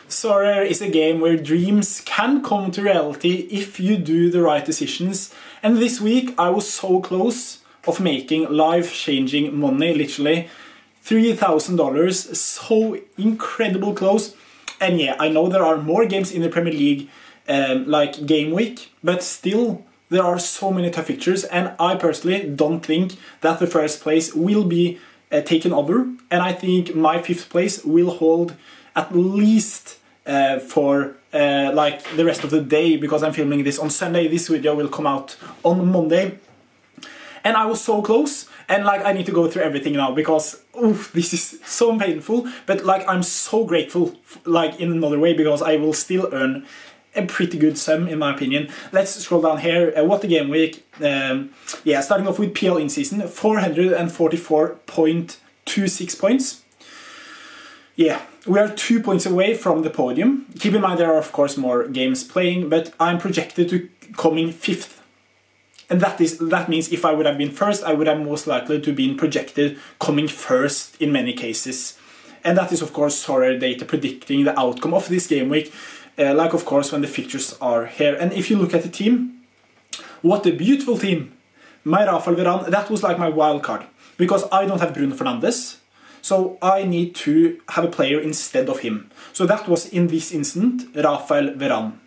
Sorare is a game where dreams can come to reality if you do the right decisions. And this week I was so close of making life-changing money, literally $3,000, so incredible close. And yeah, I know there are more games in the Premier League like game week, but still there are so many tough fixtures, and I personally don't think that the first place will be taken over, and I think my 5th place will hold at least for like the rest of the day, because I'm filming this on Sunday. This video will come out on Monday. And I was so close, and like I need to go through everything now because oof, this is so painful, but like I'm so grateful like in another way, because I will still earn a pretty good sum in my opinion. Let's scroll down here. What the game week, yeah, starting off with PL in season, 444.26 points. Yeah, we are 2 points away from the podium. Keep in mind there are of course more games playing, but I'm projected to coming 5th. And that means if I would have been first, I would have most likely to been projected coming first in many cases. And that is of course Sorare data predicting the outcome of this game week, like of course when the fixtures are here. And if you look at the team, what a beautiful team. My Rafael Varane, that was like my wild card, because I don't have Bruno Fernandes, so I need to have a player instead of him. So that was in this instant Rafael Varane.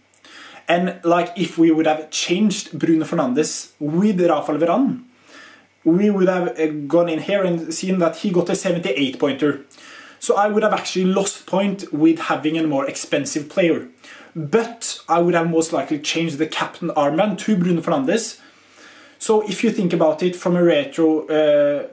And like if we would have changed Bruno Fernandes with Rafael Varane, we would have gone in here and seen that he got a 78 pointer. So I would have actually lost point with having a more expensive player. But I would have most likely changed the captain armband to Bruno Fernandes. So if you think about it from a retro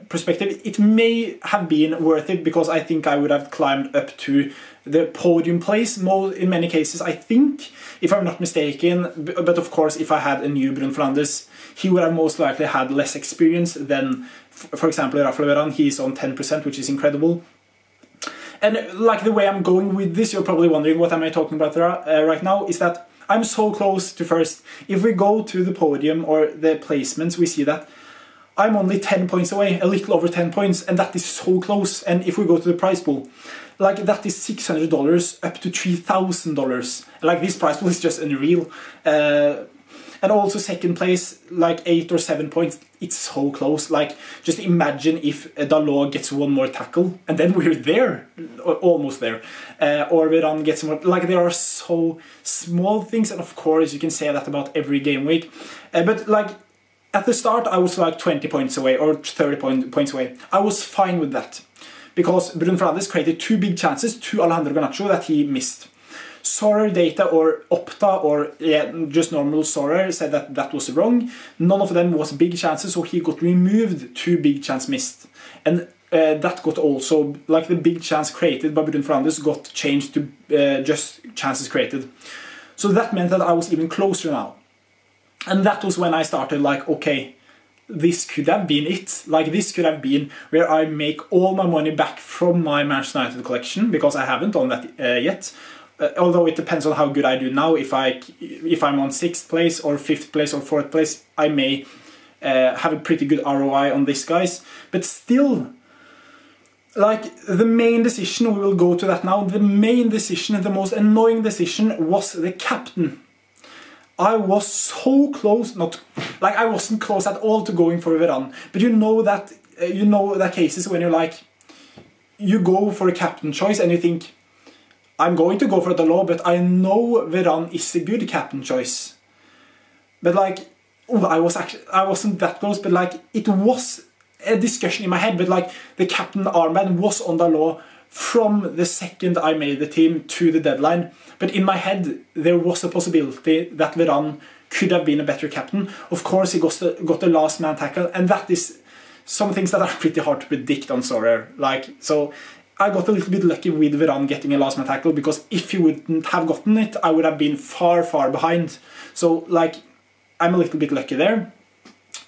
perspective, it may have been worth it, because I think I would have climbed up to the podium place in many cases, I think, if I'm not mistaken. But of course, if I had a new Bruno Fernandes, he would have most likely had less experience than, for example, Rafael Varane. He's on 10%, which is incredible. And like the way I'm going with this, you're probably wondering what am I talking about right now, is that I'm so close to first. If we go to the podium or the placements, we see that I'm only 10 points away, a little over 10 points, and that is so close. And if we go to the prize pool, like that is $600 up to $3,000. Like this prize pool is just unreal. And also second place, like 8 or 7 points. It's so close. Like just imagine if Dalot gets one more tackle, and then we're there, or almost there. Or Varane gets more. Like there are so small things, and of course you can say that about every game week. But like at the start, I was like 20 points away or 30 points away. I was fine with that, because Bruno Fernandes created 2 big chances to Alejandro Garnacho that he missed. Sorare data or Opta or yeah, just normal Sorare said that that was wrong. None of them was big chances, so he got removed 2 big chance missed. And that got also, like the big chance created by Bruno Fernandes got changed to just chances created. So that meant that I was even closer now. And that was when I started like, okay, this could have been it. Like this could have been where I make all my money back from my Manchester United collection, because I haven't done that yet. Although it depends on how good I do now. If I'm on 6th place or 5th place or 4th place, I may have a pretty good ROI on this, guys. But still, like the main decision, we will go to that now. The main decision, the most annoying decision, was the captain. I was so close, like I wasn't close at all to going for Varane. But you know that cases when you're like, you go for a captain choice and you think, I'm going to go for Dalot, but I know Varane is a good captain choice. But like, oh, I wasn't that close, but like it was a discussion in my head. But like the captain armband was on Dalot from the second I made the team to the deadline. But in my head, there was a possibility that Varane could have been a better captain. Of course, he got the last man tackle, and that is some things that are pretty hard to predict on Sorare. Like so. I got a little bit lucky with Varane getting a last man tackle, because if he wouldn't have gotten it, I would have been far, far behind. So, like, I'm a little bit lucky there.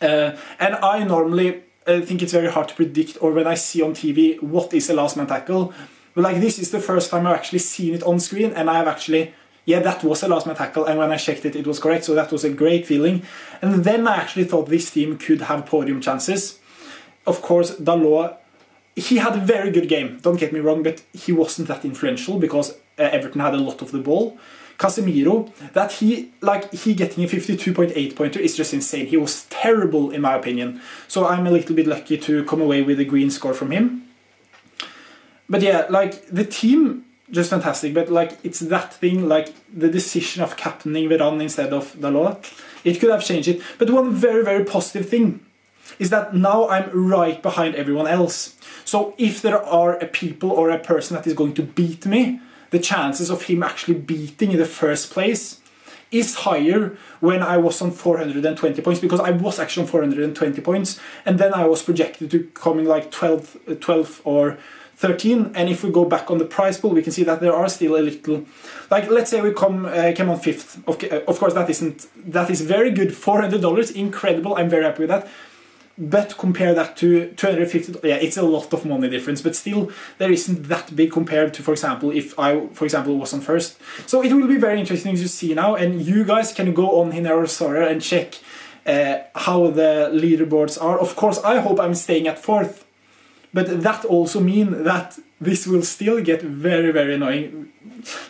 And I normally think it's very hard to predict, or when I see on TV, what is a last man tackle. But, like, this is the first time I've actually seen it on screen, and I have actually, yeah, that was a last man tackle, and when I checked it, it was correct, so that was a great feeling. And then I actually thought this team could have podium chances. Of course, Dalot, he had a very good game, don't get me wrong, but he wasn't that influential, because Everton had a lot of the ball. Casemiro, that he getting a 52.8 pointer is just insane. He was terrible in my opinion. So I'm a little bit lucky to come away with a green score from him. But yeah, like the team, just fantastic. But like it's that thing, like the decision of captaining Varane instead of Dalot, it could have changed it. But one very, very positive thing is that now I'm right behind everyone else. So if there are a people or a person that is going to beat me, the chances of him actually beating in the first place is higher when I was on 420 points, because I was actually on 420 points, and then I was projected to coming like 12 or 13, and if we go back on the prize pool, we can see that there are still a little, like let's say we came on 5th. Okay, of course that is very good, $400, incredible, I'm very happy with that. But compare that to $250, yeah, it's a lot of money difference, but still there isn't that big compared to, for example, if I, for example, was on first. So it will be very interesting to see now, and you guys can go on in our Sorare and check how the leaderboards are. Of course, I hope I'm staying at 4th, but that also means that this will still get very, very annoying.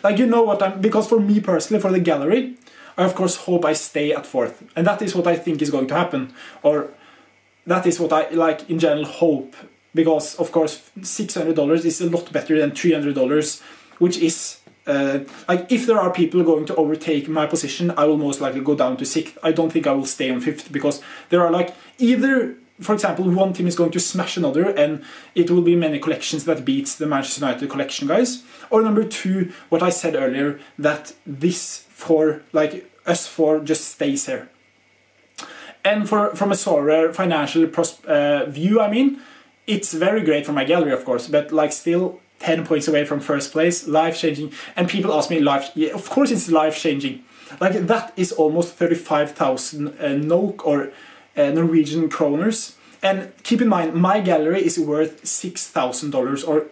Like, you know what because for me personally, for the gallery, I of course hope I stay at 4th, and that is what I think is going to happen, or that is what I, like, in general hope, because of course $600 is a lot better than $300, which is like, if there are people going to overtake my position, I will most likely go down to 6th. I don't think I will stay on 5th, because there are like, either, for example, one team is going to smash another and it will be many collections that beats the Manchester United collection guys, or number 2, what I said earlier, that this for like us 4 just stays here. And from a Sorare financial view, I mean, it's very great for my gallery, of course, but like still 10 points away from first place, life-changing. And people ask me, yeah, of course it's life-changing. Like, that is almost 35,000 NOK or Norwegian kroners. And keep in mind, my gallery is worth $6,000 or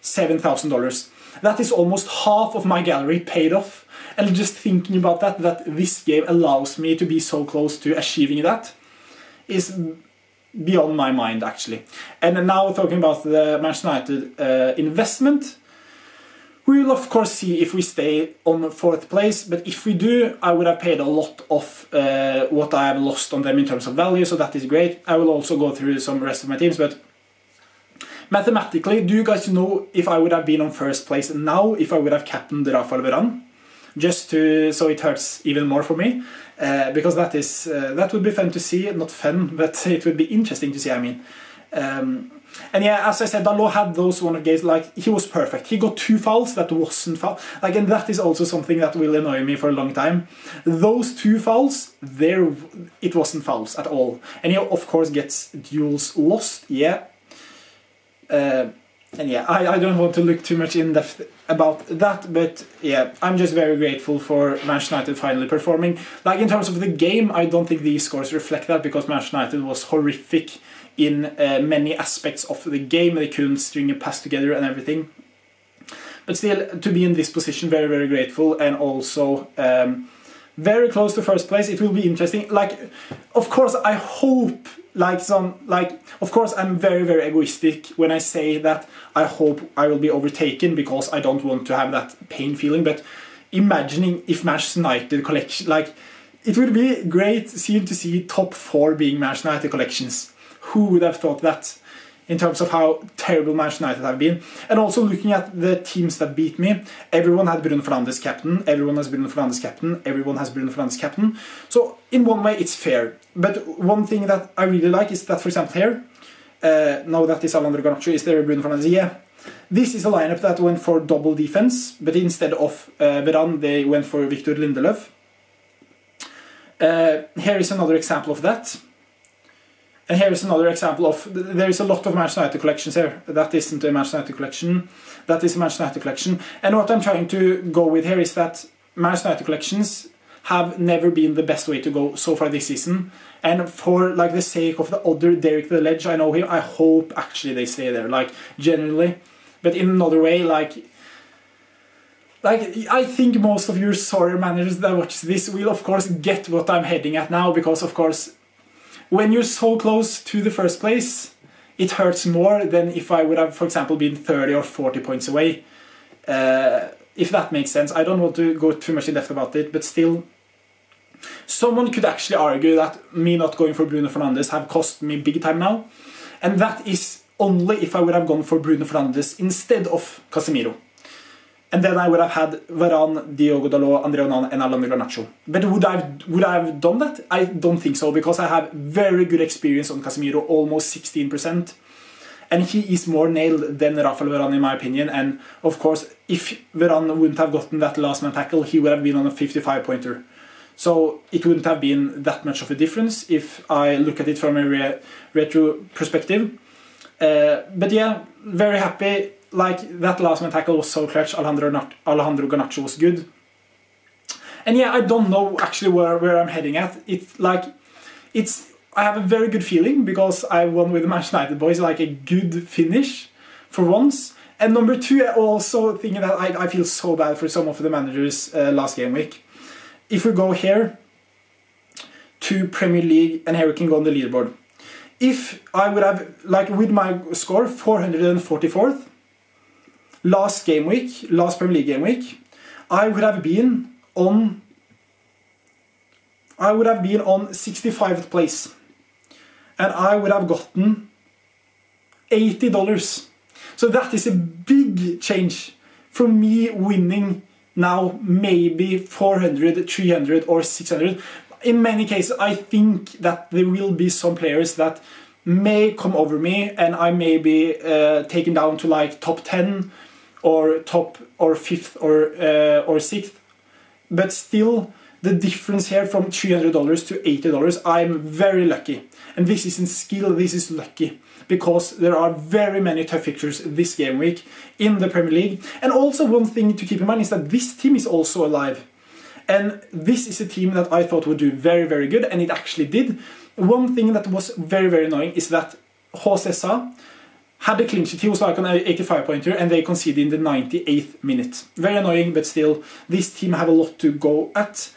$7,000. That is almost half of my gallery paid off. And just thinking about that this game allows me to be so close to achieving that is beyond my mind, actually. And now talking about the Manchester United investment, we will of course see if we stay on 4th place, but if we do, I would have paid a lot of what I have lost on them in terms of value, so that is great. I will also go through some rest of my teams, but mathematically, do you guys know if I would have been on 1st place now if I would have captained Rafael Varane? Just so it hurts even more for me, because that would be fun to see. Not fun, but it would be interesting to see, I mean. And yeah, as I said, Dalot had those one of games, like, he was perfect. He got 2 fouls that wasn't foul. Like, and that is also something that will annoy me for a long time. Those 2 fouls, it wasn't fouls at all. And he of course gets duels lost, yeah. And yeah, I don't want to look too much in depth about that, but yeah, I'm just very grateful for Manchester United finally performing. Like, in terms of the game, I don't think these scores reflect that, because Manchester United was horrific in many aspects of the game. They couldn't string a pass together and everything. But still, to be in this position, very, very grateful, and also very close to 1st place. It will be interesting. Like, of course, I hope, of course, I'm very, very egoistic when I say that I hope I will be overtaken, because I don't want to have that pain feeling. But imagining if Manchester United collection, like, it would be great to see top 4 being Manchester United collections. Who would have thought that? In terms of how terrible Manchester United have been. And also looking at the teams that beat me, everyone had Bruno Fernandes captain, everyone has Bruno Fernandes captain, everyone has Bruno Fernandes captain. So in one way it's fair. But one thing that I really like is that, for example, here, no, that is Alejandro Garnacho, is there Bruno Fernandes? Yeah. This is a lineup that went for double defense, but instead of Varane, they went for Victor Lindelöf. Here is another example of that. And here is another example of, there is a lot of Manchester United collections here. That isn't a Manchester United collection. That is a Manchester United collection. And what I'm trying to go with here is that Manchester United collections have never been the best way to go so far this season. And for like the sake of the other Derek the Ledge, I know him, I hope actually they stay there, like genuinely. But in another way, like I think most of your Sorare managers that watch this will of course get what I'm heading at now, because of course when you're so close to the first place, it hurts more than if I would have, for example, been 30 or 40 points away. if that makes sense. I don't want to go too much in depth about it, but still, someone could actually argue that me not going for Bruno Fernandes have cost me big time now, and that is only if I would have gone for Bruno Fernandes instead of Casemiro. And then I would have had Varane, Diogo Dalot, Andre Onana and Alejandro Garnacho. But would I have done that? I don't think so, because I have very good experience on Casemiro, almost 16%. And he is more nailed than Rafael Varane in my opinion. And of course, if Varane wouldn't have gotten that last man tackle, he would have been on a 55-pointer. So it wouldn't have been that much of a difference if I look at it from a retro perspective. But yeah, very happy. Like, that last man tackle was so clutch. Alejandro Garnacho was good. And yeah, I don't know actually where I'm heading at. I have a very good feeling because I won with the Manchester United boys, like a good finish for once. And number two, I also think that I feel so bad for some of the managers last game week. If we go here to Premier League, and here we can go on the leaderboard. If I would have, like with my score, 444th, last Premier League game week, I would have been on 65th place. And I would have gotten $80. So that is a big change from me winning now maybe 400, 300 or 600. In many cases, I think that there will be some players that may come over me and I may be taken down to like top 10 or top or 5th or 6th. But still, the difference here from $300 to $80, I'm very lucky. And this isn't skill, this is lucky. Because there are very many tough fixtures this game week in the Premier League. And also one thing to keep in mind is that this team is also alive. And this is a team that I thought would do very, very good, and it actually did. One thing that was very, very annoying is that Josesa had a clean sheet. He was like on an 85-pointer, and they conceded in the 98th minute. Very annoying, but still, this team have a lot to go at.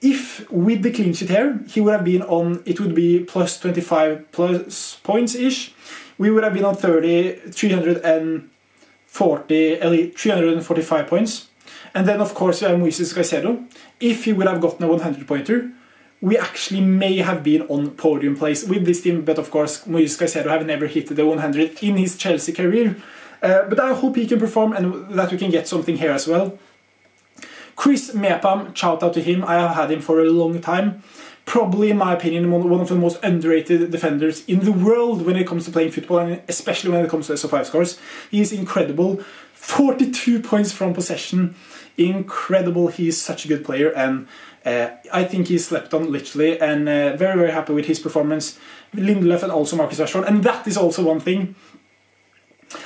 If with the clean sheet here, he would have been on, it would be plus 25 plus points-ish. We would have been on 345 points. And then, of course, we have Moises Caicedo. If he would have gotten a 100-pointer, we actually may have been on podium place with this team. But, of course, Moises Caicedo have never hit the 100 in his Chelsea career. But I hope he can perform and that we can get something here as well. Chris Mepam, shout out to him. I have had him for a long time. Probably, in my opinion, one of the most underrated defenders in the world when it comes to playing football, and especially when it comes to SO5 scores. He is incredible. 42 points from possession. Incredible. He is such a good player, and I think he's slept on literally, and very, very happy with his performance. Lindelöf and also Marcus Rashford, and that is also one thing.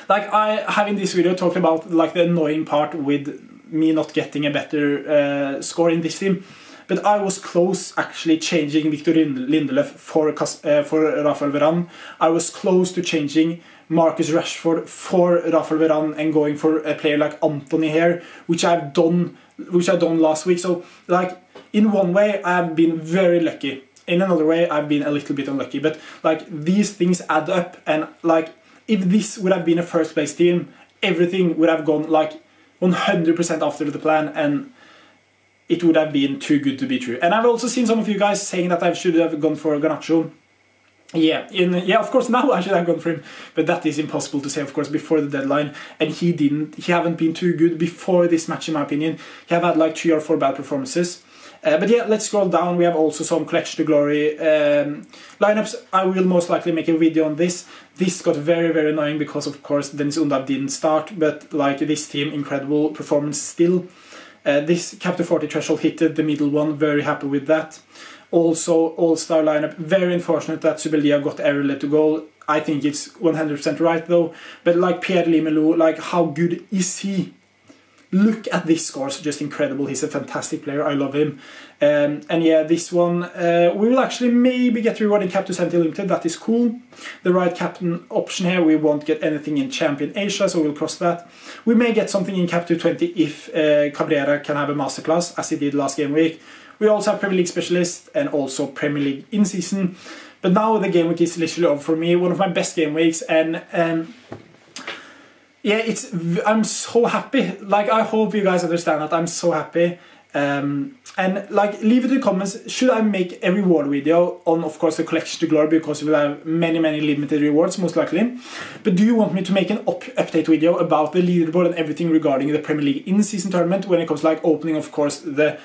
Like, I have in this video talked about like the annoying part with me not getting a better score in this team. But I was close actually changing Victor Lindelöf for Rafael Varane. I was close to changing Marcus Rashford for Rafael Varane and going for a player like Anthony here, which I've done last week. So like, in one way I have been very lucky. In another way I've been a little bit unlucky. But like, these things add up, and like, if this would have been a first place team, everything would have gone like 100% after the plan, and it would have been too good to be true. And I've also seen some of you guys saying that I should have gone for Garnacho. Yeah, of course now I should have gone for him, but that is impossible to say, of course, before the deadline. And he haven't been too good before this match, in my opinion. He have had like 3 or 4 bad performances. But yeah, let's scroll down. We have also some Collection to Glory lineups. I will most likely make a video on this. This got very, very annoying because, of course, Dennis Undav didn't start. But like, this team, incredible performance still. This Captain 40 threshold hit the middle one. Very happy with that. Also, all-star lineup. Very unfortunate that Subelia got error led to goal. I think it's 100% right though. But like Pierre Limelu, like, how good is he? Look at this scores, just incredible. He's a fantastic player. I love him. And yeah, this one, we will actually maybe get rewarding Cap to 70 Limited. That is cool. The right captain option here, we won't get anything in Champion Asia, so we'll cross that. We may get something in Cap to 20 if Cabrera can have a masterclass, as he did last game week. We also have Premier League Specialist and also Premier League in season. But now the game week is literally over for me. One of my best game weeks, and yeah, I'm so happy. Like, I hope you guys understand that I'm so happy. And like, leave it in the comments, should I make a reward video on, of course, the collection to glory, because we'll have many limited rewards most likely. But do you want me to make an update video about the leaderboard and everything regarding the Premier League in-season tournament, when it comes to like opening, of course, the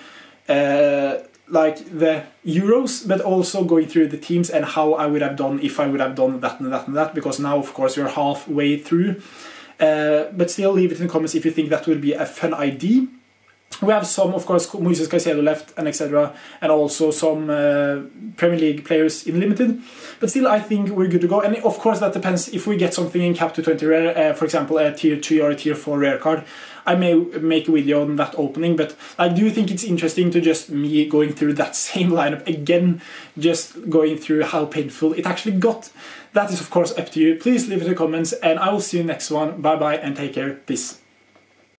like the Euros, but also going through the teams and how I would have done if I would have done that and that and that, because now, of course, we're halfway through. But still, leave it in the comments if you think that would be a fun idea. We have some, of course, Moises Caicedo left, and etc., and also some Premier League players in limited. But still, I think we're good to go. And of course, that depends if we get something in Cap 220 rare, for example, a tier 3 or a tier 4 rare card. I may make a video on that opening, but I do think it's interesting to just me going through that same lineup again, just going through how painful it actually got. That is, of course, up to you. Please leave it in the comments, and I will see you next one. Bye bye, and take care. Peace.